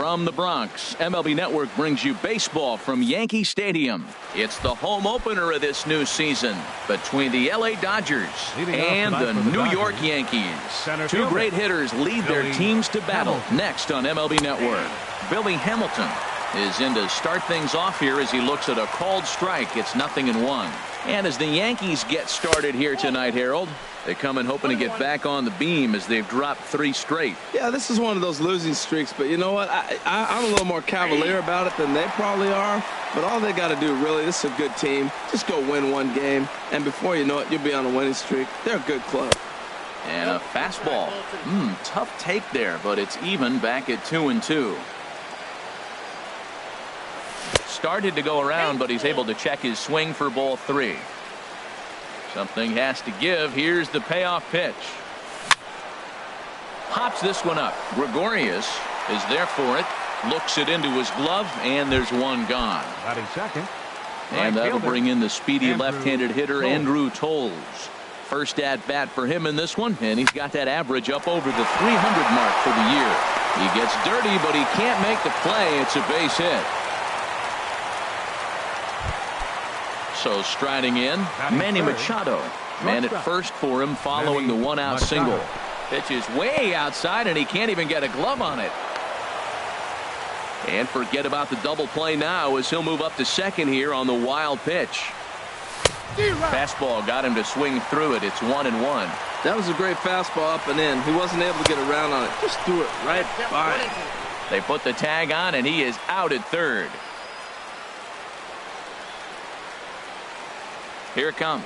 From the Bronx, MLB Network brings you baseball from Yankee Stadium. It's the home opener of this new season between the LA Dodgers and the New York Yankees. Two great hitters lead their teams to battle next on MLB Network. Billy Hamilton is in to start things off here as he looks at a called strike. It's 0-1. And as the Yankees get started here tonight, Harold, they come in hoping to get back on the beam as they've dropped 3 straight. Yeah, this is one of those losing streaks, but you know what? I'm a little more cavalier about it than they probably are. But all they got to do, really, this is a good team. Just go win one game, and before you know it, you'll be on a winning streak. They're a good club. And a fastball. Tough take there, but it's even back at 2-2. Started to go around, but he's able to check his swing for ball 3. Something has to give. Here's the payoff pitch. Pops this one up. Gregorius is there for it. Looks it into his glove, and there's one gone. Batting second. And that'll bring in the speedy left-handed hitter Andrew Tolles. First at bat for him in this one, and he's got that average up over the 300 mark for the year. He gets dirty, but he can't make the play. It's a base hit. So striding in, Manny Machado. Man at first for him following the one-out single. Pitch is way outside, and he can't even get a glove on it. And forget about the double play now as he'll move up to second here on the wild pitch. Fastball got him to swing through it. It's 1-1. That was a great fastball up and in. He wasn't able to get around on it. Just threw it right by him. They put the tag on, and he is out at third. Here it comes.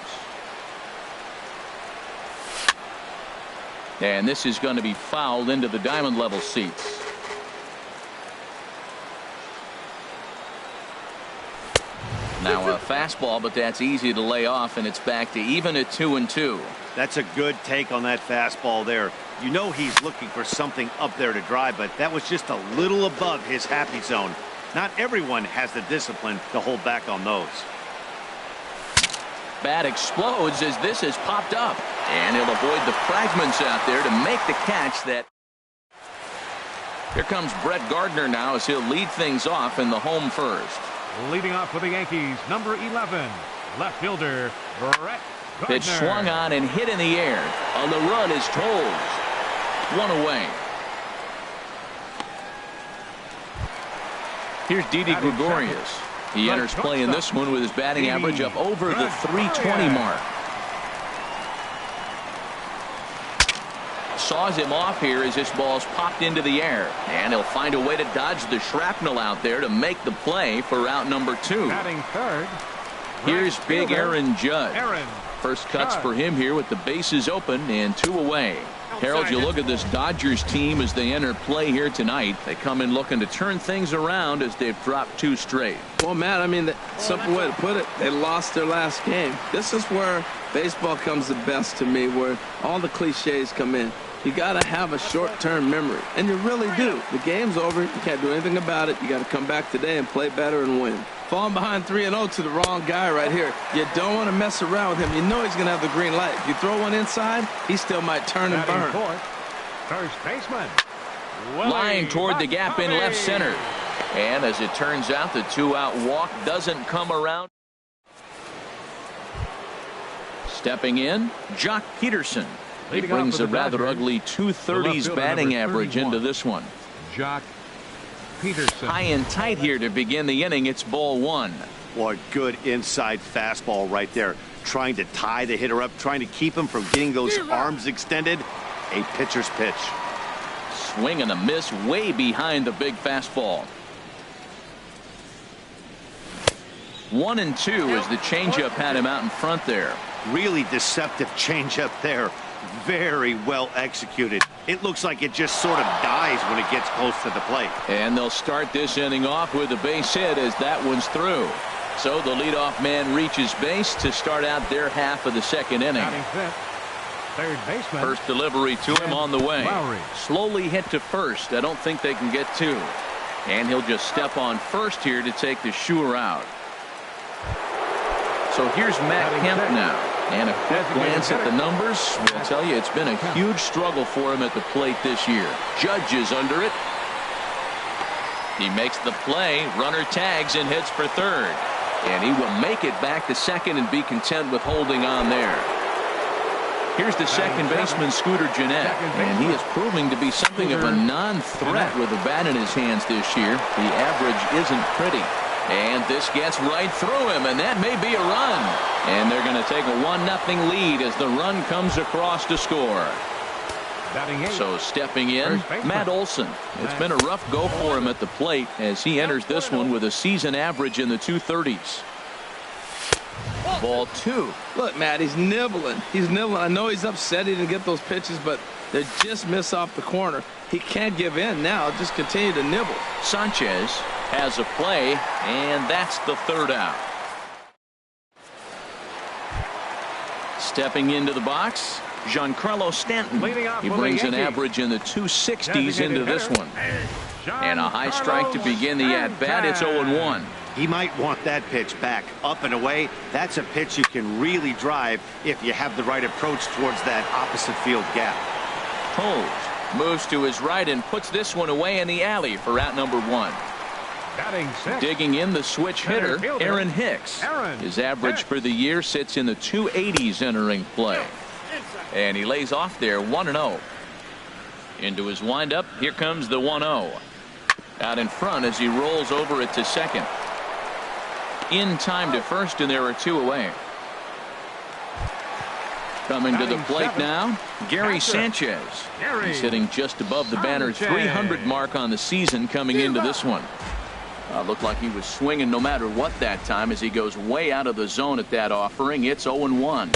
And this is going to be fouled into the diamond level seats. Now a fastball, but that's easy to lay off, and it's back to even at 2-2. That's a good take on that fastball there. You know he's looking for something up there to drive, but that was just a little above his happy zone. Not everyone has the discipline to hold back on those. Bat explodes as this has popped up, and he'll avoid the fragments out there to make the catch. That here comes Brett Gardner now as he'll lead things off in the home first. Leading off for the Yankees, number 11, left fielder Brett Gardner. Pitch swung on and hit in the air. On the run is Tolles. 1 away. Here's Didi Gregorius. He enters play in this one with his batting average up over the 320 mark. Saws him off here as this ball's popped into the air. And he'll find a way to dodge the shrapnel out there to make the play for out number 2. Batting third. Here's big Aaron Judge. First cuts for him here with the bases open and 2 away. Harold, you look at this Dodgers team as they enter play here tonight. They come in looking to turn things around as they've dropped 2 straight. Well, Matt, I mean, the simple way to put it, they lost their last game. This is where baseball comes the best to me, where all the cliches come in. You got to have a short-term memory, and you really do. The game's over. You can't do anything about it. You got to come back today and play better and win. Falling behind 3-0 to the wrong guy right here. You don't want to mess around with him. You know he's going to have the green light. If you throw one inside, he still might turn and burn. First baseman. Line toward the gap in left center. And as it turns out, the 2-out walk doesn't come around. Stepping in, Jock Peterson. He brings a rather ugly 230s batting average into this one. Jock Peterson. High and tight here to begin the inning. It's ball 1. What good inside fastball right there. Trying to tie the hitter up, trying to keep him from getting those arms extended. A pitcher's pitch. Swing and a miss way behind the big fastball. 1-2 as the changeup had him out in front there. Really deceptive changeup there. Very well executed. It looks like it just sort of dies when it gets close to the plate. And they'll start this inning off with a base hit as that one's through. So the leadoff man reaches base to start out their half of the second inning. Third baseman. First delivery to him on the way. Slowly hit to first. I don't think they can get 2. And he'll just step on first here to take the sure out. So here's Matt Kemp now. And a quick glance at the numbers will tell you it's been a huge struggle for him at the plate this year. Judge is under it. He makes the play. Runner tags and heads for third. And he will make it back to second and be content with holding on there. Here's the second baseman, Scooter Gennett, and he is proving to be something of a non-threat with the bat in his hands this year. The average isn't pretty. And this gets right through him, and that may be a run. And they're going to take a 1-0 lead as the run comes across to score. So stepping in, Matt Olson. It's been a rough go for him at the plate as he enters this one with a season average in the 230s. Ball 2. Look, Matt, he's nibbling. He's nibbling. I know he's upset he didn't get those pitches, but they just miss off the corner. He can't give in now. Just continue to nibble. Sanchez has a play, and that's the third out. Stepping into the box, Giancarlo Stanton. He brings an average in the 260s into this one. And a high strike to begin the at-bat. It's 0-1. He might want that pitch back, up and away. That's a pitch you can really drive if you have the right approach towards that opposite field gap. Holmes moves to his right and puts this one away in the alley for out number 1. Digging in the switch hitter, Aaron Hicks. His average for the year sits in the 280s entering play. And he lays off there 1-0. Into his windup, here comes the 1-0. Out in front as he rolls over it to second. In time to first, and there are 2 away. Coming to the plate now, Gary Sanchez. He's hitting just above the banner 300 mark on the season coming into this one. Looked like he was swinging no matter what that time as he goes way out of the zone at that offering. It's 0-1.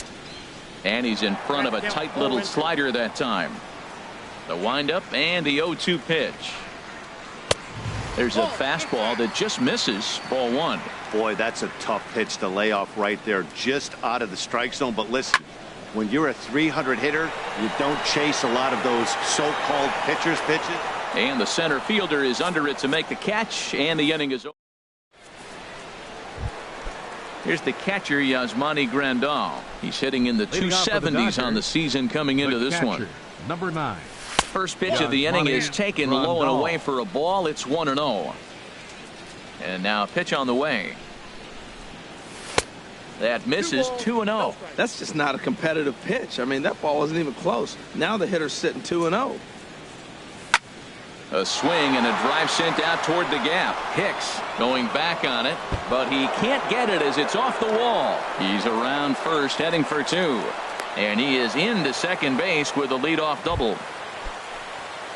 And he's in front of a tight little slider that time. The windup and the 0-2 pitch. There's a fastball that just misses. Ball 1. Boy, that's a tough pitch to lay off right there, just out of the strike zone. But listen, when you're a 300 hitter, you don't chase a lot of those so-called pitchers' pitches. And the center fielder is under it to make the catch, and the inning is over. Here's the catcher, Yasmani Grandal. He's hitting in the 270s on the season coming into this one. Number 9. First pitch of the inning is taken low and away for a ball. It's 1-0. And now a pitch on the way. That misses 2-0. That's just not a competitive pitch. I mean, that ball wasn't even close. Now the hitter's sitting 2-0. A swing and a drive sent out toward the gap. Hicks going back on it, but he can't get it as it's off the wall. He's around first, heading for 2. And he is into second base with a leadoff double.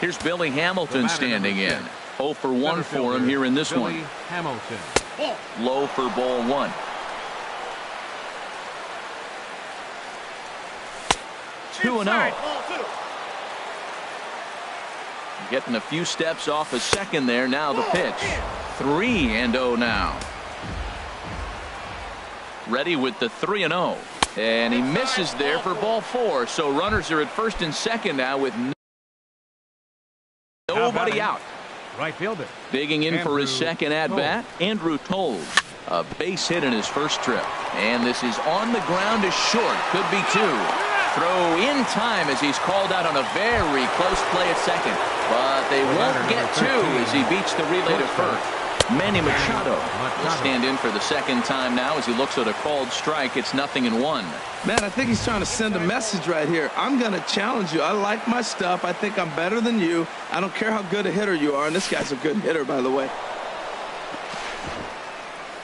Here's Billy Hamilton standing in. 0 for 1 for him here in this one. Hamilton. Low for ball 1. Two and 0. Getting a few steps off a second there. Now the pitch. 3-0 now. Ready with the 3-0. And he misses there for ball 4. So runners are at first and second now with nobody out. Right fielder. Digging in for his second at-bat, Andrew Toles. A base hit in his first trip. And this is on the ground is short. Could be 2. Throw in time as he's called out on a very close play at second. But they won't get 2 as he beats the relay to first. Manny Machado will stand in for the second time now as he looks at a called strike. It's 0-1. Man, I think he's trying to send a message right here. I'm going to challenge you. I like my stuff. I think I'm better than you. I don't care how good a hitter you are. And this guy's a good hitter, by the way.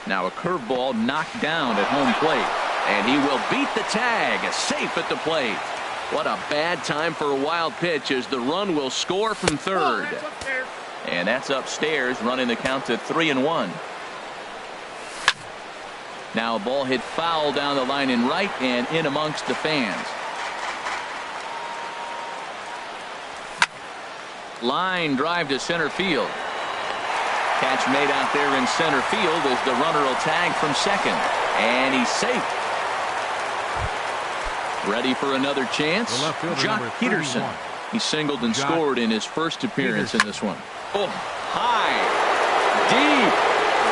Now a curveball knocked down at home plate. And he will beat the tag. Safe at the plate. What a bad time for a wild pitch as the run will score from third. And that's upstairs, running the count to 3-1. Now a ball hit foul down the line in right and in amongst the fans. Line drive to center field. Catch made out there in center field as the runner will tag from second. And he's safe. Ready for another chance. Jock Peterson. He singled and scored in his first appearance in this one. Oh, high, deep.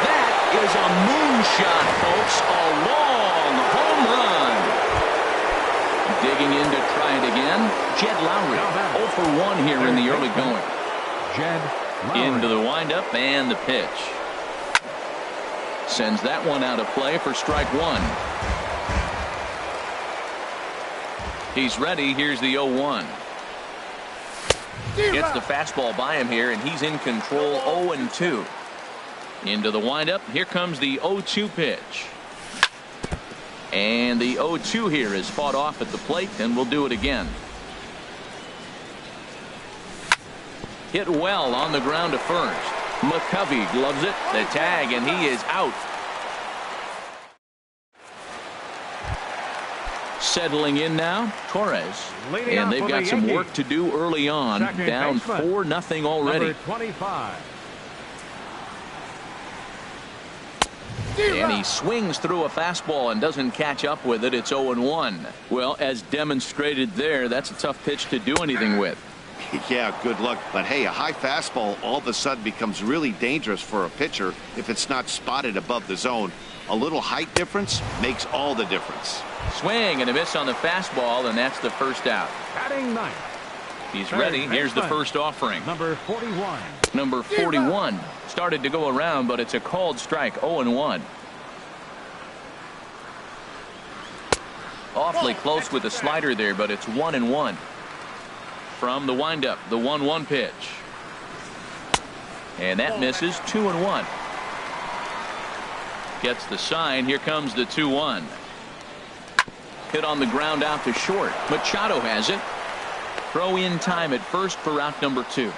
That is a moonshot, folks. A long home run. Digging in to try it again. Jed Lowry. 0 for 1 here in the early going. Jed Into the windup and the pitch. Sends that one out of play for strike one. He's ready. Here's the 0-1. Gets the fastball by him here, and he's in control. 0-2. Into the windup. Here comes the 0-2 pitch. And the 0-2 here is fought off at the plate, and we'll do it again. Hit well on the ground to first. McCovey gloves it. The tag, and he is out. Settling in now, Torres. And they've got some work to do early on. Down 4-0 already. Number 25. And he swings through a fastball and doesn't catch up with it. It's 0-1. Well, as demonstrated there, that's a tough pitch to do anything with. Yeah, good luck. But hey, a high fastball all of a sudden becomes really dangerous for a pitcher if it's not spotted above the zone. A little height difference makes all the difference. Swing and a miss on the fastball, and that's the first out. Batting ninth. He's ready. Here's the first offering. Number 41. Number 41 started to go around, but it's a called strike. 0-1. Awfully close with the slider there, but it's 1-1. From the windup, the 1-1 pitch. And that misses. 2-1. Gets the sign. Here comes the 2-1. Hit on the ground out to short. Machado has it. Throw in time at first for out number 2.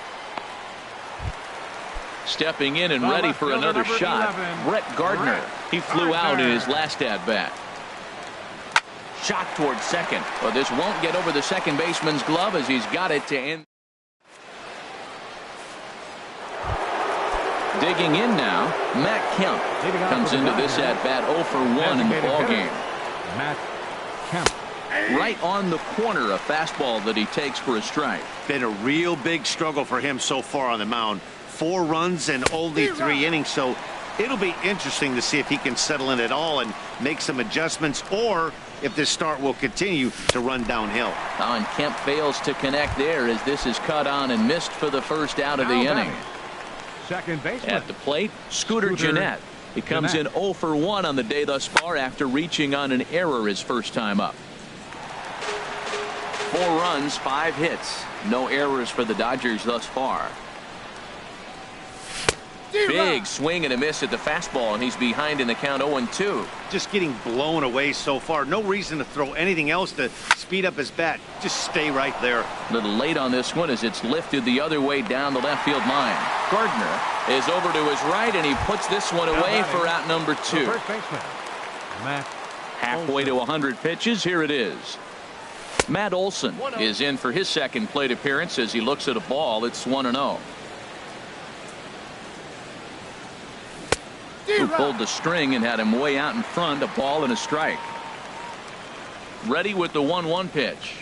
Stepping in and ready for another shot. 11, Brett Gardner. He flew out in his last at bat. Shot towards second. Well, this won't get over the second baseman's glove as he's got it to end. Digging in now, Matt Kemp comes into this at bat 0 for 1 in the ballgame. Matt Kemp. Right on the corner, a fastball that he takes for a strike. Been a real big struggle for him so far on the mound. 4 runs and only 3 innings, so it'll be interesting to see if he can settle in at all and make some adjustments, or if this start will continue to run downhill. And Kemp fails to connect there as this is cut on and missed for the first out of the inning. Second baseman. At the plate, Scooter Gennett. He comes in 0 for 1 on the day thus far after reaching on an error his first time up. 4 runs, 5 hits. No errors for the Dodgers thus far. Big swing and a miss at the fastball, and he's behind in the count 0-2. Just getting blown away so far. No reason to throw anything else to speed up his bat. Just stay right there. A little late on this one as it's lifted the other way down the left field line. Gardner is over to his right, and he puts this one away for out number 2. First baseman, Matt Halfway to 100 pitches. Here it is. Matt Olson is in for his second plate appearance as he looks at a ball. It's 1-0. Who pulled the string and had him way out in front. A ball and a strike. Ready with the 1-1 pitch.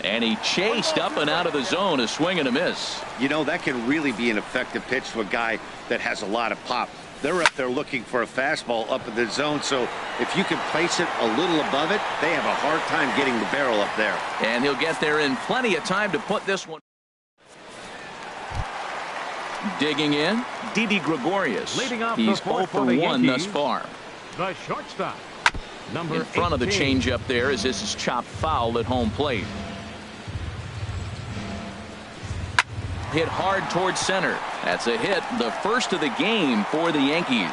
And he chased up and out of the zone. A swing and a miss. You know, that can really be an effective pitch to a guy that has a lot of pop. They're up there looking for a fastball up in the zone, so if you can place it a little above it, they have a hard time getting the barrel up there. And he'll get there in plenty of time to put this one. Digging in, Didi Gregorius. He's 0 for 1 thus far. The shortstop, number in front 18. Of the changeup there as this is chopped foul at home plate. Hit hard towards center. That's a hit, the first of the game for the Yankees.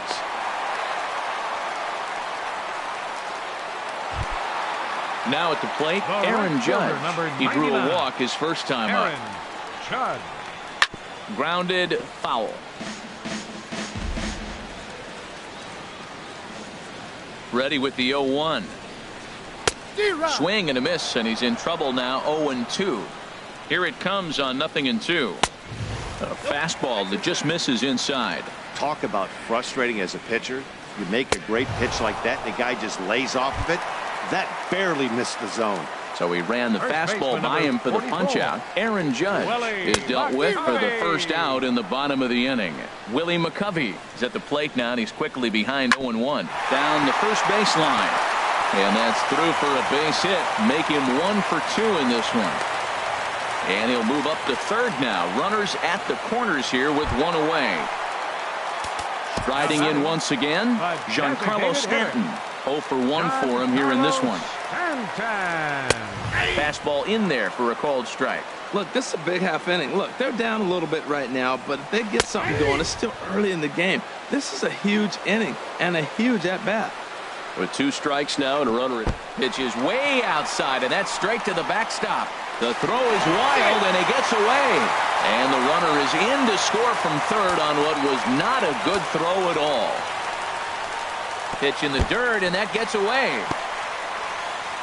Now at the plate, Aaron Judge. He drew a walk his first time up. Judge. Grounded foul. Ready with the 0-1. Swing and a miss, and he's in trouble now. 0-2. Here it comes on 0-2. A fastball that just misses inside. Talk about frustrating as a pitcher. You make a great pitch like that, the guy just lays off of it. That barely missed the zone. So he ran the fastball by him for the punch out. Aaron Judge is dealt with for the first out in the bottom of the inning. Willie McCovey is at the plate now, and he's quickly behind 0-1. Down the first baseline. And that's through for a base hit. Make him 1 for 2 in this one. And he'll move up to third now. Runners at the corners here with one away. Striding in once again, Giancarlo Stanton. 0 for 1 for him here in this one. Fastball in there for a called strike. Look, this is a big half inning. Look, they're down a little bit right now, but if they get something going, it's still early in the game. This is a huge inning and a huge at-bat. With 2 strikes now and a runner. Pitch is way outside, and that's straight to the backstop. The throw is wild, and it gets away. And the runner is in to score from third on what was not a good throw at all. Pitch in the dirt, and that gets away.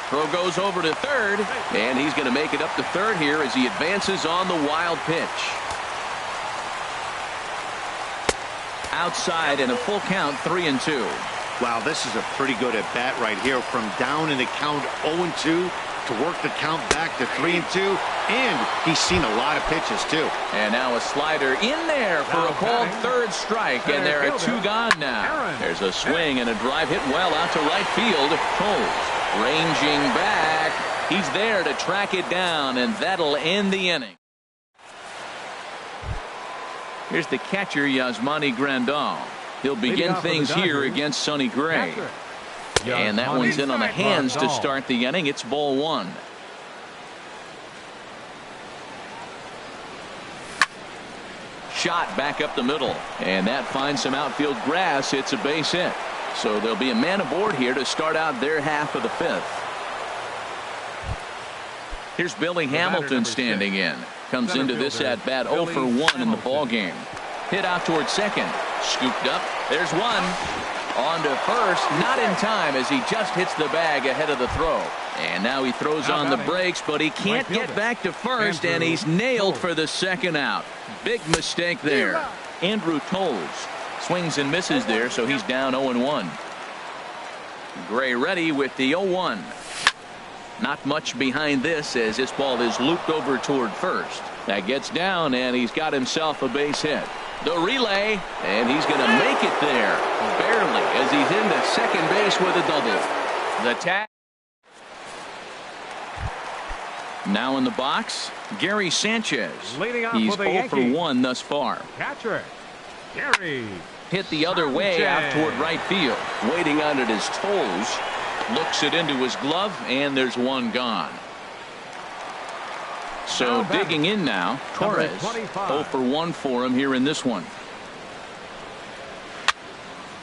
Throw goes over to third, and he's going to make it up to third here as he advances on the wild pitch. Outside and a full count, 3-2. Wow, this is a pretty good at bat right here. From down in the count 0-2 to work the count back to 3-2, and he's seen a lot of pitches too. And now a slider in there for a called third strike, and there are 2 gone now. There's a swing and a drive hit well out to right field. Toles ranging back. He's there to track it down, and that'll end the inning. Here's the catcher, Yasmani Grandal. He'll begin things here against Sonny Gray. And that one's in on the hands to start the inning. It's ball 1. Shot back up the middle, and that finds some outfield grass. It's a base hit. So there'll be a man aboard here to start out their half of the 5th. Here's Billy Hamilton standing in. Comes into this at bat 0 for 1 in the ball game. Hit out towards second. Scooped up. There's one. On to first. Not in time as he just hits the bag ahead of the throw. And now he throws on the brakes, but he can't get back to first, and he's nailed for the second out. Big mistake there. Andrew Toles swings and misses there, so he's down 0-1. Gray ready with the 0-1. Not much behind this as this ball is looped over toward first. That gets down, and he's got himself a base hit. The relay, and he's going to make it there. Barely, as he's into second base with a double. The tag. Now in the box, Gary Sanchez. He's 0 for 1 thus far. Catcher, Gary. Hit the other way out toward right field. Waiting on it is Toles. Looks it into his glove, and there's one gone. So digging in now, Torres. 0 for 1 for him here in this one.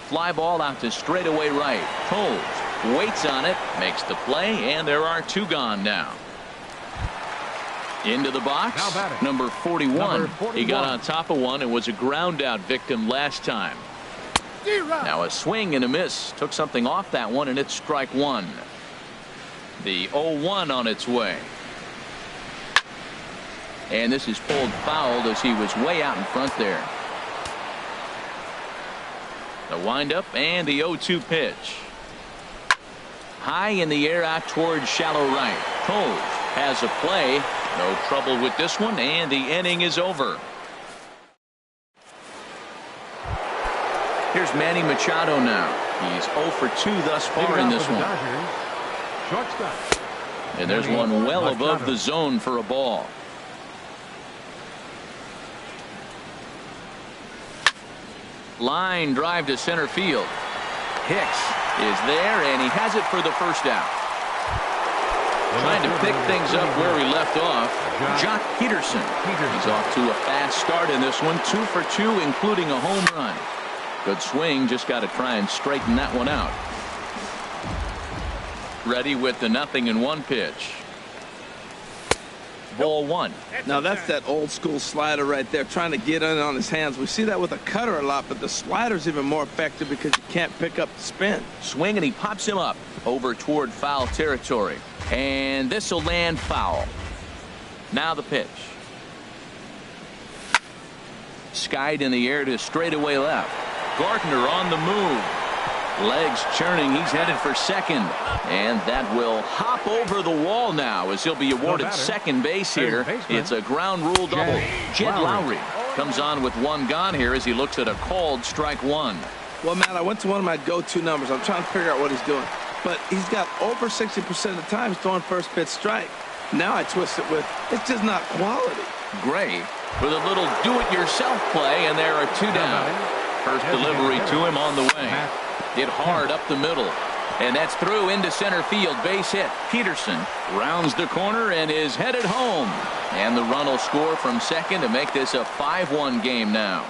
Fly ball out to straightaway right. Toles waits on it, makes the play, and there are 2 gone now. Into the box, number 41. He got on top of one and was a ground out victim last time. Now a swing and a miss. Took something off that one, and it's strike 1. The 0-1 on its way. And this is pulled fouled as he was way out in front there. The windup and the 0-2 pitch. High in the air out towards shallow right. Toles has a play. No trouble with this one, and the inning is over. Here's Manny Machado now. He's 0 for 2 thus far in this one. And there's one well above the zone for a ball. Line drive to center field. Hicks is there, and he has it for the first out. Trying to pick things up where he left off, Jock Peterson. He's off to a fast start in this one. 2 for 2, including a home run. Good swing, just got to try and straighten that one out. Ready with the 0-1 pitch. Ball 1. Now that's that old school slider right there, trying to get in on his hands. We see that with a cutter a lot, but the slider's even more effective because you can't pick up the spin. Swing, and he pops him up over toward foul territory. And this will land foul. Now the pitch. Skied in the air to straightaway left. Gardner on the move. Legs churning. He's headed for second. And that will hop over the wall now as he'll be awarded second base here. It's a ground rule double. Jed Lowry comes on with 1 gone here as he looks at a called strike 1. Well, Matt, I went to one of my go-to numbers. I'm trying to figure out what he's doing. But he's got over 60% of the time he's throwing first pitch strike. Now I twist it with, it's just not quality. Gray with a little do-it-yourself play, and there are two down. First delivery to him on the way. Hit hard up the middle. And that's through into center field. Base hit. Peterson rounds the corner and is headed home. And the run will score from second to make this a 5-1 game now.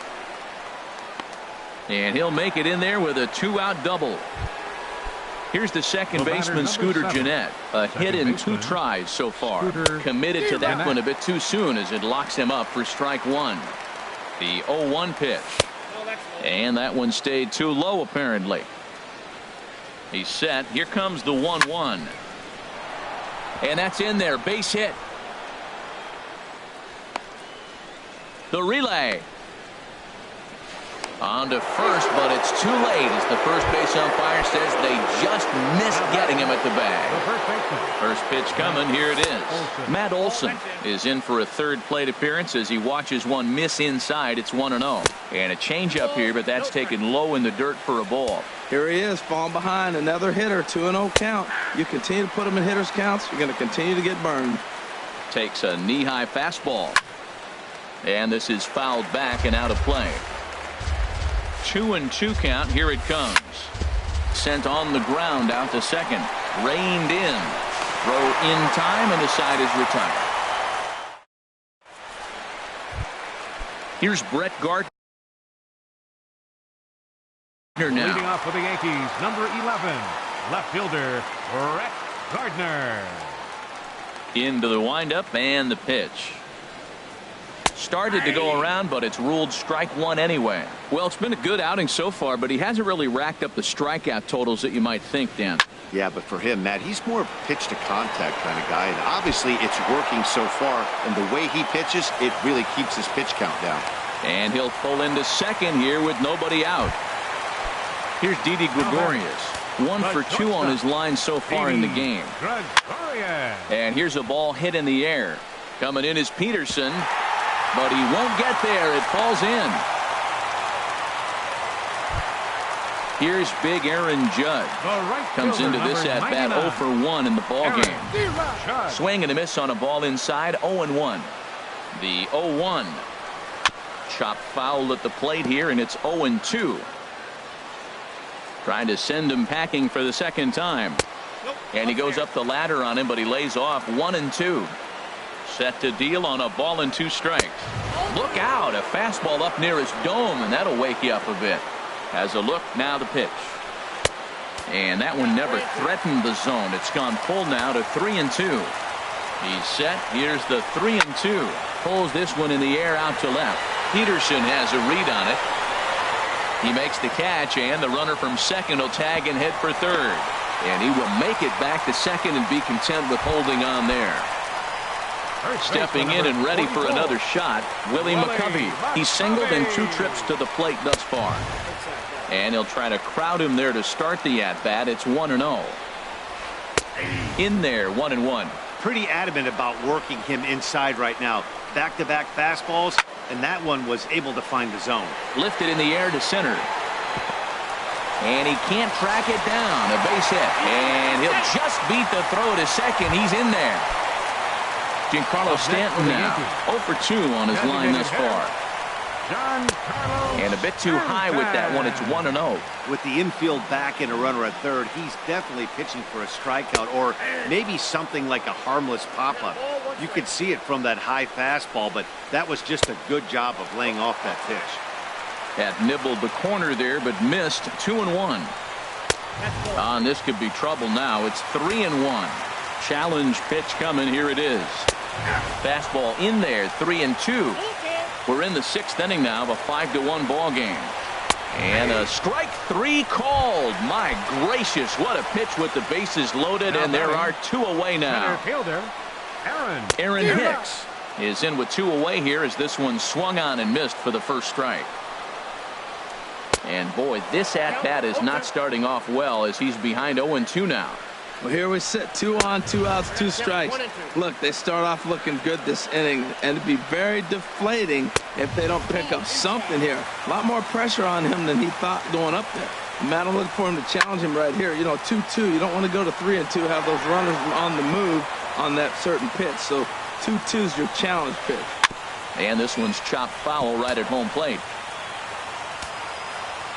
And he'll make it in there with a 2-out double. Here's the second baseman, Scooter Gennett. A hit in 2 tries so far. Committed to that one a bit too soon as it locks him up for strike 1. The 0-1 pitch. And that one stayed too low apparently. He's set. Here comes the 1-1. And that's in there. Base hit. The relay. On to first, but it's too late as the first base umpire says they just missed getting him at the bag. First pitch coming. Here it is. Matt Olson is in for a third plate appearance as he watches one miss inside. It's 1-0. And a changeup here, but that's taken low in the dirt for a ball. Here he is, falling behind, another hitter, 2-0 count. You continue to put him in hitters counts, you're going to continue to get burned. Takes a knee-high fastball. And this is fouled back and out of play. 2-2 count. Here it comes. Sent on the ground out to second. Reined in. Throw in time, and the side is retired. Here's Brett Gardner now. Leading off for the Yankees, number 11, left fielder Brett Gardner. Into the windup and the pitch. Started to go around, but it's ruled strike 1 anyway. Well, it's been a good outing so far, but he hasn't really racked up the strikeout totals that you might think, Dan. Yeah, but for him, Matt, he's more of a pitch to contact kind of guy, and obviously it's working so far, and the way he pitches, it really keeps his pitch count down. And he'll pull into second here with nobody out. Here's Didi Gregorius. 1 for 2 on his line so far in the game. And here's a ball hit in the air. Coming in is Peterson. But he won't get there. It falls in. Here's big Aaron Judge. Comes into this at-bat 0 for 1 in the ballgame. Swing and a miss on a ball inside. 0-1. The 0-1. Chopped foul at the plate here, and it's 0-2. Trying to send him packing for the second time. And he goes up the ladder on him, but he lays off. 1-2. Set to deal on a ball and 2 strikes. Look out, a fastball up near his dome, and that'll wake you up a bit. Has a look, now the pitch. And that one never threatened the zone. It's gone full now to 3-2. He's set. Here's the 3-2. Pulls this one in the air out to left. Peterson has a read on it. He makes the catch, and the runner from second will tag and head for third. And he will make it back to second and be content with holding on there. Stepping in and ready for another shot, Willie McCovey. He's singled in 2 trips to the plate thus far. And he'll try to crowd him there to start the at-bat. It's 1-0. In there, 1-1. Pretty adamant about working him inside right now. Back-to-back fastballs, and that one was able to find the zone. Lifted in the air to center. And he can't track it down. A base hit. And he'll just beat the throw to second. He's in there. Giancarlo Stanton now 0 for 2 on his line thus far. And a bit too high with that one. It's 1-0. With the infield back and a runner at third, he's definitely pitching for a strikeout or maybe something like a harmless pop-up. You could see it from that high fastball, but that was just a good job of laying off that pitch. Had nibbled the corner there, but missed. 2-1. And this could be trouble now. It's 3-1. Challenge pitch coming. Here it is. Fastball in there. 3-2. We're in the 6th inning now of a 5-1 ball game. And a strike 3 called. My gracious, what a pitch with the bases loaded, and there are 2 away now. Aaron Hicks is in with 2 away here as this one swung on and missed for the first strike. And boy, this at-bat is not starting off well as he's behind 0-2 now. Well, here we sit, 2 on, 2 outs, 2 strikes. Look, they start off looking good this inning, and it'd be very deflating if they don't pick up something here. A lot more pressure on him than he thought going up there. Man, I'm looking for him to challenge him right here. You know, 2-2. You don't want to go to 3-2, have those runners on the move on that certain pitch. So 2-2 is your challenge pitch. And this one's chopped foul right at home plate.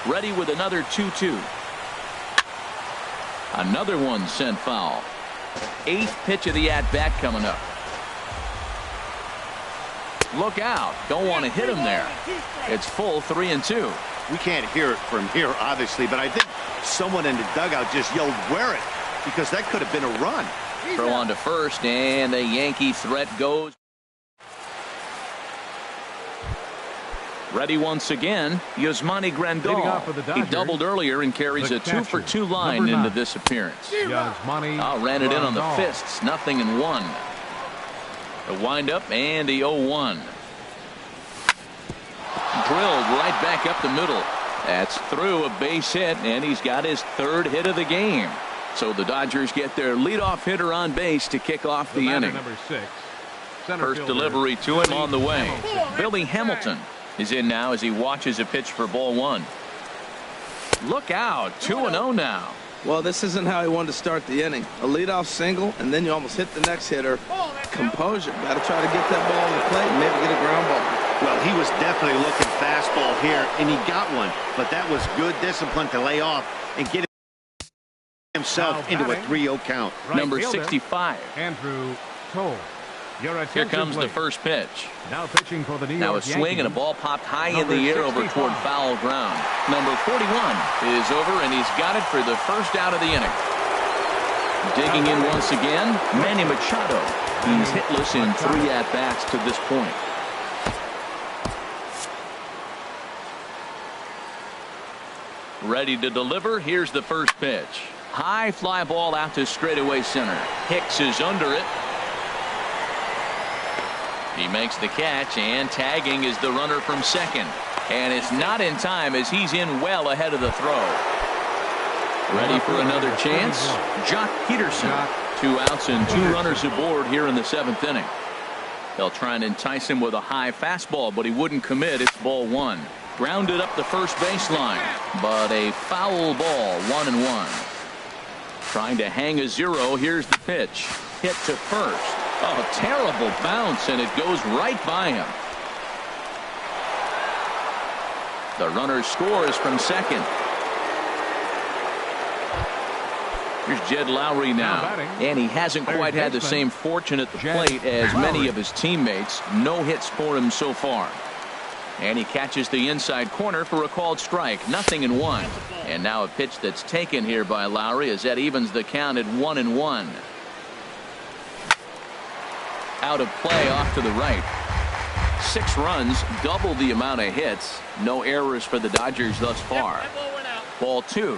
Ready with another 2-2. Another one sent foul. 8th pitch of the at-bat coming up. Look out. Don't want to hit him there. It's full 3-2. We can't hear it from here, obviously, but I think someone in the dugout just yelled, "Wear it," because that could have been a run. Throw on to first, and the Yankee threat goes. Ready once again, Yasmani Grandal. He doubled earlier and carries a 2-for-2 line into this appearance. Ran it in on the fists, 0-1. The windup and the 0-1. Drilled right back up the middle. That's through a base hit, and he's got his 3rd hit of the game. So the Dodgers get their leadoff hitter on base to kick off the inning. First delivery to him on the way. Billy Hamilton is in now as he watches a pitch for ball 1. Look out, 2-0 now. Well, this isn't how he wanted to start the inning. A leadoff single, and then you almost hit the next hitter. Composure. Got to try to get that ball on the plate and maybe get a ground ball. Well, he was definitely looking fastball here, and he got one. But that was good discipline to lay off and get himself into a 3-0 count. Number 65. Andrew Toll. Here comes the first pitch. Now pitching for the New Now York a swing Yankees. and a ball popped high in the air over toward foul ground. Number 41 is over, and he's got it for the first out of the inning. Digging in once again, Manny Machado. He's hitless in 3 at-bats to this point. Ready to deliver. Here's the first pitch. High fly ball out to straightaway center. Hicks is under it. He makes the catch, and tagging is the runner from second. And it's not in time as he's in well ahead of the throw. Ready for another chance. Jock Peterson. 2 outs and 2 runners aboard here in the 7th inning. They'll try and entice him with a high fastball, but he wouldn't commit. It's ball 1. Grounded up the first baseline, but a foul ball, 1-1. Trying to hang a 0. Here's the pitch. Hit to first. Oh, terrible bounce, and it goes right by him. The runner scores from second. Here's Jed Lowry now, and he hasn't quite had the same fortune at the plate as many of his teammates. No hits for him so far. And he catches the inside corner for a called strike. 0-1. And now a pitch that's taken here by Lowry as that evens the count at 1-1. Out of play off to the right. 6 runs, double the amount of hits. No errors for the Dodgers thus far. Ball 2.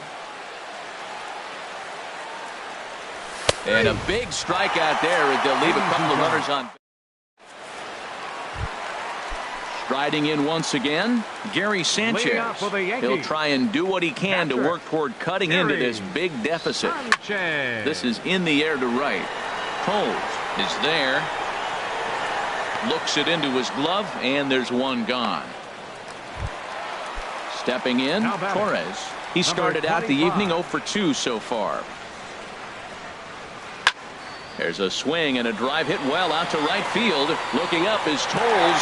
And a big strikeout there as they'll leave a couple of runners on. Striding in once again, Gary Sanchez. He'll try and do what he can to work toward cutting into this big deficit. This is in the air to right. Toles is there. Looks it into his glove, and there's one gone. Stepping in, Torres. He started out the evening 0 for 2 so far. There's a swing and a drive hit well out to right field. Looking up is Toles.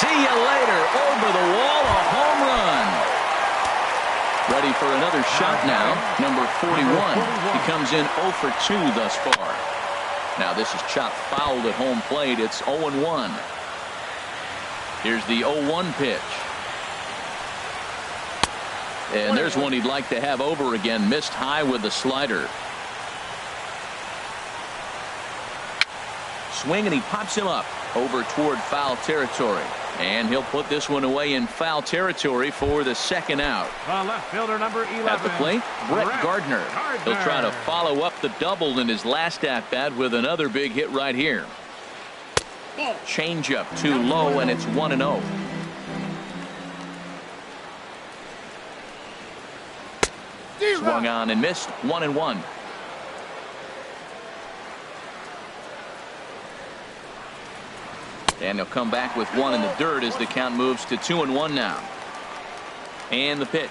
See you later. Over the wall, a home run. Ready for another shot now. Number 41. He comes in 0 for 2 thus far. Now this is chopped foul at home plate. It's 0-1. Here's the 0-1 pitch. And there's one he'd like to have over again. Missed high with the slider. Swing, and he pops him up over toward foul territory. And he'll put this one away in foul territory for the second out. Left fielder number 11. At the plate, Brett Gardner. He'll try to follow up the double in his last at-bat with another big hit right here. Changeup too low, and it's 1-0. Swung on and missed. 1-1. And he'll come back with one in the dirt as the count moves to 2-1 now. And the pitch.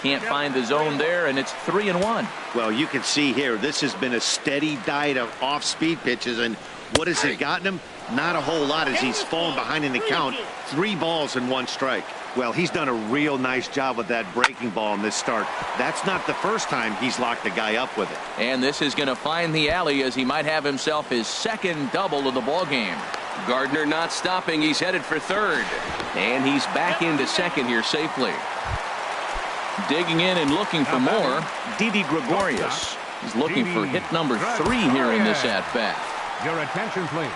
Can't find the zone there, and it's 3-1. Well, you can see here, this has been a steady diet of off-speed pitches, and what has it gotten him? Not a whole lot as he's fallen behind in the count. 3 balls and 1 strike. Well, he's done a real nice job with that breaking ball in this start. That's not the first time he's locked a guy up with it. And this is going to find the alley as he might have himself his second double of the ball game. Gardner not stopping. He's headed for third. And he's back into second here safely. Digging in and looking for more, Didi Gregorius. He's looking for hit number 3 here in this at-bat. Your attention, please.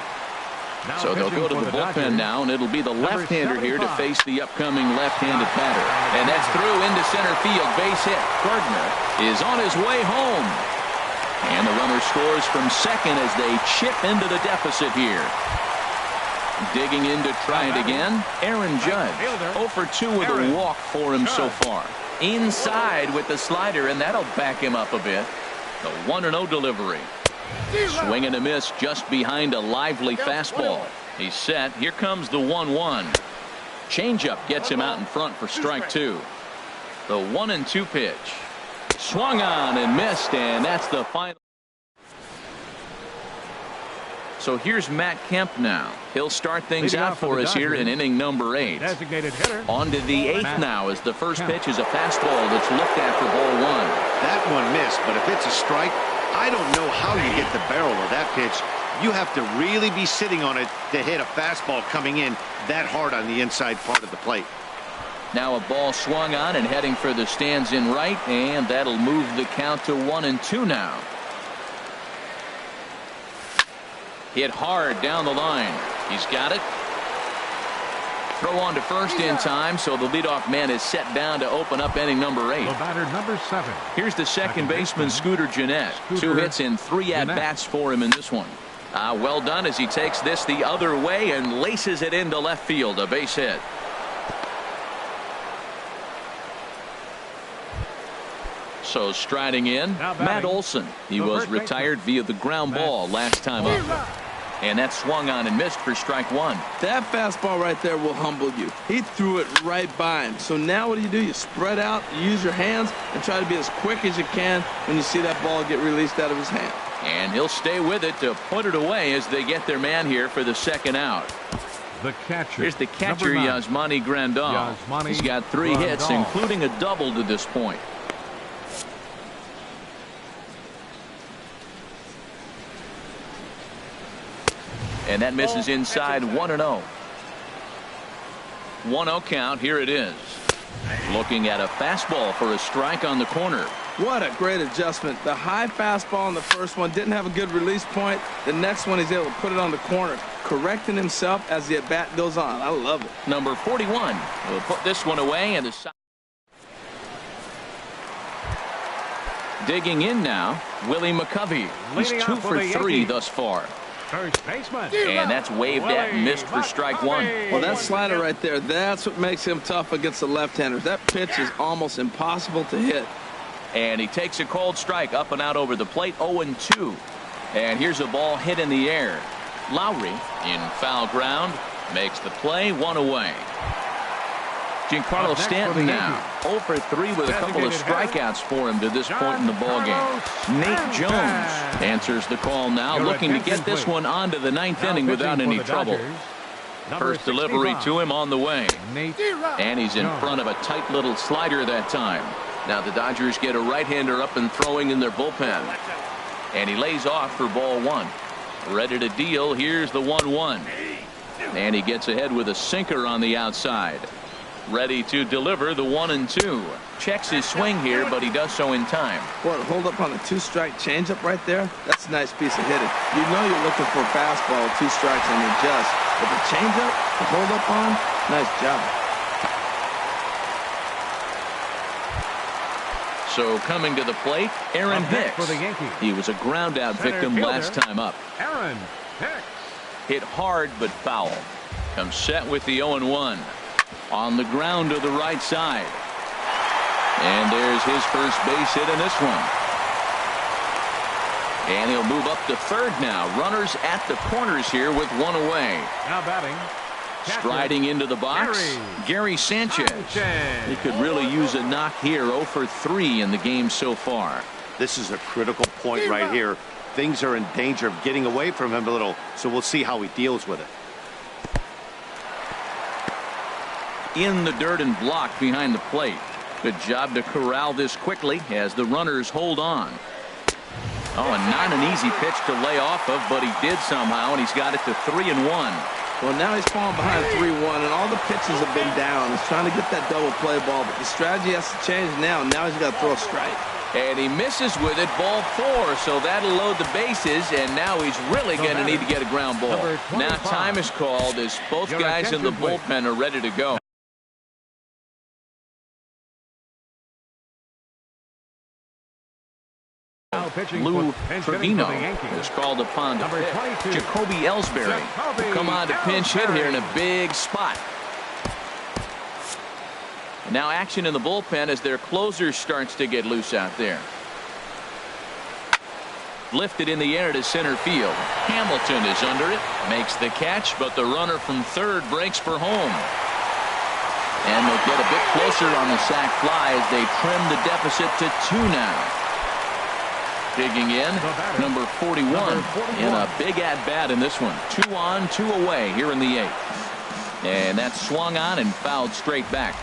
Now so they'll go to the bullpen now, and it'll be the left-hander here to face the upcoming left-handed batter. And that's through into center field. Base hit. Gardner is on his way home. And the runner scores from second as they chip into the deficit here. Digging in to try it again, Aaron Judge. 0 for 2 with a walk for him so far. Inside with the slider, and that'll back him up a bit. The 1-0 delivery. Swing and a miss just behind a lively fastball. He's set. Here comes the 1-1. Changeup gets him out in front for strike 2. The 1-2 pitch. Swung on and missed, and that's the final. So here's Matt Kemp now. He'll start things out for us here in inning number 8. On to the 8th now as the first pitch is a fastball that's looked at for ball 1. That one missed, but if it's a strike, I don't know how you get the barrel of that pitch. You have to really be sitting on it to hit a fastball coming in that hard on the inside part of the plate. Now a ball swung on and heading for the stands in right, and that'll move the count to 1-2 now. Hit hard down the line. He's got it. Throw on to first in time, so the leadoff man is set down to open up inning number 8. The batter number 7. Here's the second baseman, Scooter Gennett. 2 hits and 3 at-bats for him in this one. Well done as he takes this the other way and laces it into left field. A base hit. So striding in, Matt Olson. He was retired via the ground ball last time up. And that swung on and missed for strike 1. That fastball right there will humble you. He threw it right by him. So now what do? You spread out, you use your hands, and try to be as quick as you can when you see that ball get released out of his hand. And he'll stay with it to put it away as they get their man here for the second out. The catcher. Here's the catcher, Yasmani Grandal. He's got 3 hits, including a double to this point. And that misses inside. 1-0. 1-0 count. Here it is. Looking at a fastball for a strike on the corner. What a great adjustment. The high fastball in the first one didn't have a good release point. The next one he's able to put it on the corner, correcting himself as the at-bat goes on. I love it. Number 41 will put this one away, and the side. Digging in now, Willie McCovey. He's 2 for 3 thus far. First baseman. And that's waved at and missed for strike 1. Well, that slider right there, that's what makes him tough against the left-handers. That pitch is almost impossible to hit. And he takes a cold strike up and out over the plate. 0-2. And here's a ball hit in the air. Lowry in foul ground makes the play. 1 away. Giancarlo Stanton now 0 for 3 with a couple of strikeouts for him to this point in the ballgame. Nate Jones answers the call now, looking to get this one on to the 9th inning without any trouble. First delivery to him on the way. And he's in front of a tight little slider that time. Now the Dodgers get a right-hander up and throwing in their bullpen. And he lays off for ball 1. Ready to deal. Here's the 1-1. And he gets ahead with a sinker on the outside. Ready to deliver the 1-2. Checks his swing here, but he does so in time. Boy, hold up on a 2-strike changeup right there. That's a nice piece of hitting. You know you're looking for a fastball, 2 strikes, and you adjust. But the changeup, the hold up on, nice job. So coming to the plate, Aaron Hicks. For the Yankees. He was a ground out victim last time up. Aaron Hicks. Hit hard but foul. Comes set with the 0-1. On the ground to the right side. And there's his first base hit in this one. And he'll move up to third now. Runners at the corners here with 1 away. Now batting, Striding into the box, Gary Sanchez. He could really use a knock here. 0 for 3 in the game so far. This is a critical point right here. Things are in danger of getting away from him a little, so we'll see how he deals with it. In the dirt and blocked behind the plate. Good job to corral this quickly as the runners hold on. Oh, and not an easy pitch to lay off of, but he did somehow, and he's got it to 3-1. Well, now he's falling behind 3-1, and all the pitches have been down. He's trying to get that double play ball, but the strategy has to change now. Now he's got to throw a strike. And he misses with it, ball 4, so that'll load the bases, and now he's really going to need to get a ground ball. Now time is called as both guys in the bullpen are ready to go. Lou Trevino is called upon to pitch. Jacoby Ellsbury will come on to pinch hit here in a big spot. Now action in the bullpen as their closer starts to get loose out there. Lifted in the air to center field. Hamilton is under it, makes the catch, but the runner from third breaks for home. And they'll get a bit closer on the sac fly as they trim the deficit to 2 now. Digging in, number 41 in a big at-bat in this one. 2 on, 2 away here in the 8th. And that's swung on and fouled straight back.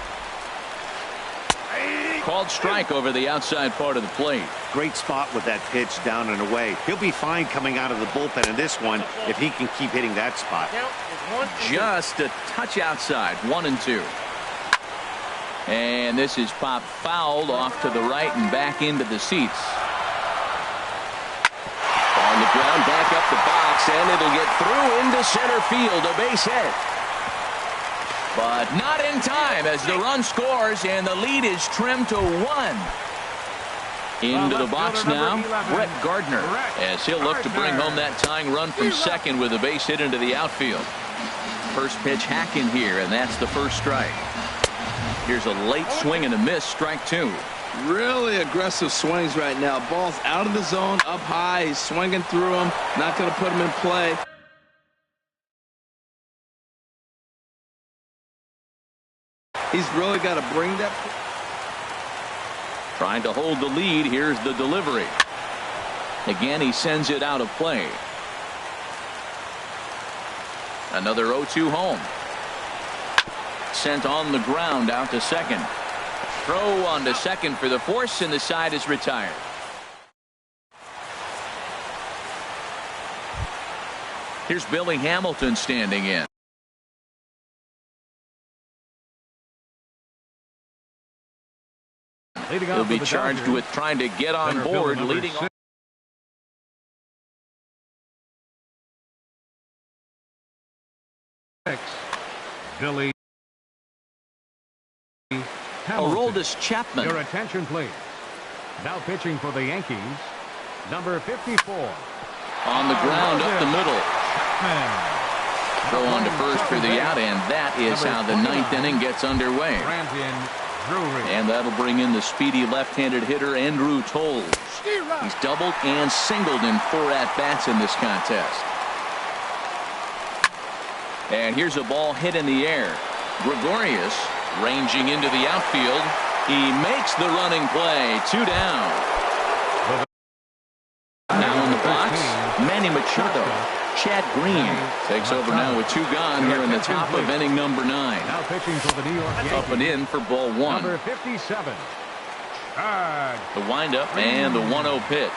Called strike over the outside part of the plate. Great spot with that pitch down and away. He'll be fine coming out of the bullpen in this one if he can keep hitting that spot. Just a touch outside, 1-2. And this is popped fouled off to the right and back into the seats. On the ground, back up the box, and it'll get through into center field, a base hit. But not in time as the run scores and the lead is trimmed to 1. Into the box now, Brett Gardner, as he'll look to bring home that tying run from second with a base hit into the outfield. First pitch hacking here, and that's the first strike. Here's a late swing and a miss, strike 2. Really aggressive swings right now. Ball's out of the zone, up high. He's swinging through them, not going to put him in play. He's really got to bring that. Trying to hold the lead. Here's the delivery. Again, he sends it out of play. Another 0-2 home. Sent on the ground out to second. Throw on to second for the force, and the side is retired. Here's Billy Hamilton standing in. He'll be charged with trying to get on board, leading off. Billy Aroldis Chapman. Your attention, please. Now pitching for the Yankees, number 54. On the ground up the middle. Throw on to first for the out, and that is how the 9th inning gets underway. And that'll bring in the speedy left-handed hitter Andrew Toles. He's doubled and singled in 4 at-bats in this contest. And here's a ball hit in the air. Gregorius ranging into the outfield. He makes the running play. 2 down. Now in the box, Manny Machado. Chad Green takes over now with 2 gone here in the top of inning number 9. Now pitching for the New York Yankees. Up and in for ball 1. Number 57. The windup and the 1-0 pitch.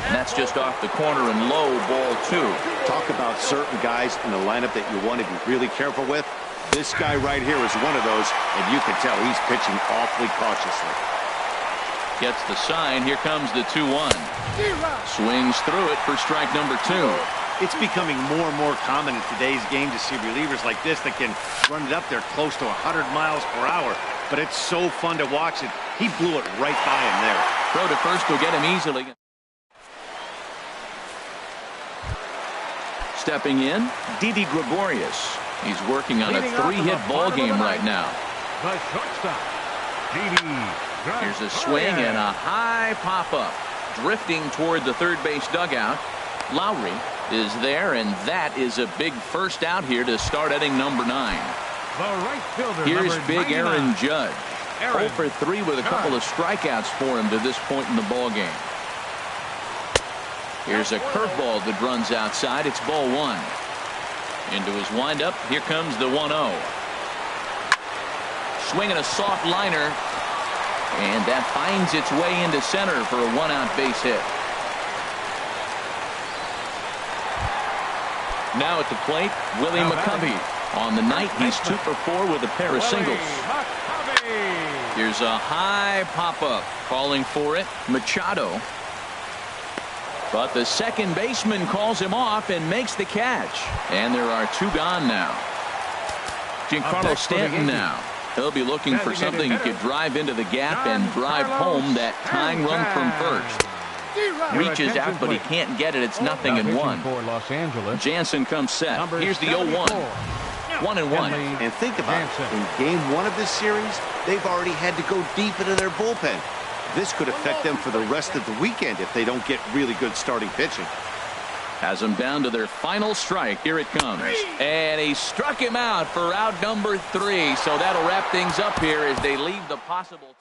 And that's just off the corner and low, ball 2. Talk about certain guys in the lineup that you want to be really careful with. This guy right here is one of those, and you can tell he's pitching awfully cautiously. Gets the sign. Here comes the 2-1. Swings through it for strike number 2. It's becoming more and more common in today's game to see relievers like this that can run it up there close to 100 miles per hour. But it's so fun to watch it. He blew it right by him there. Throw to first will get him easily. Stepping in, Didi Gregorius. He's working on a 3-hit ball game right now. The shortstop, Didi. Here's a swing and a high pop-up. Drifting toward the third base dugout. Lowry is there, and that is a big first out here to start inning number 9. The right fielder, Here's number big 99. Aaron Judge. Aaron 0 for 3 with a couple of strikeouts for him to this point in the ball game. Here's a curveball that runs outside. It's ball 1. Into his windup. Here comes the 1-0. Swinging a soft liner. And that finds its way into center for a 1-out base hit. Now at the plate, Willie McCovey. On the night, he's 2 for 4 with a pair of singles. Here's a high pop-up. Calling for it, Machado. But the second baseman calls him off and makes the catch. And there are 2 gone now. Giancarlo Stanton now. He'll be looking for something he could drive into the gap and drive home that tying run from first. Reaches out, but he can't get it. It's 0-1. Jansen comes set. Here's the 0-1. 1-1. And think about it. In game 1 of this series, they've already had to go deep into their bullpen. This could affect them for the rest of the weekend if they don't get really good starting pitching. Has them down to their final strike. Here it comes. And he struck him out for out number 3. So that'll wrap things up here as they leave the possible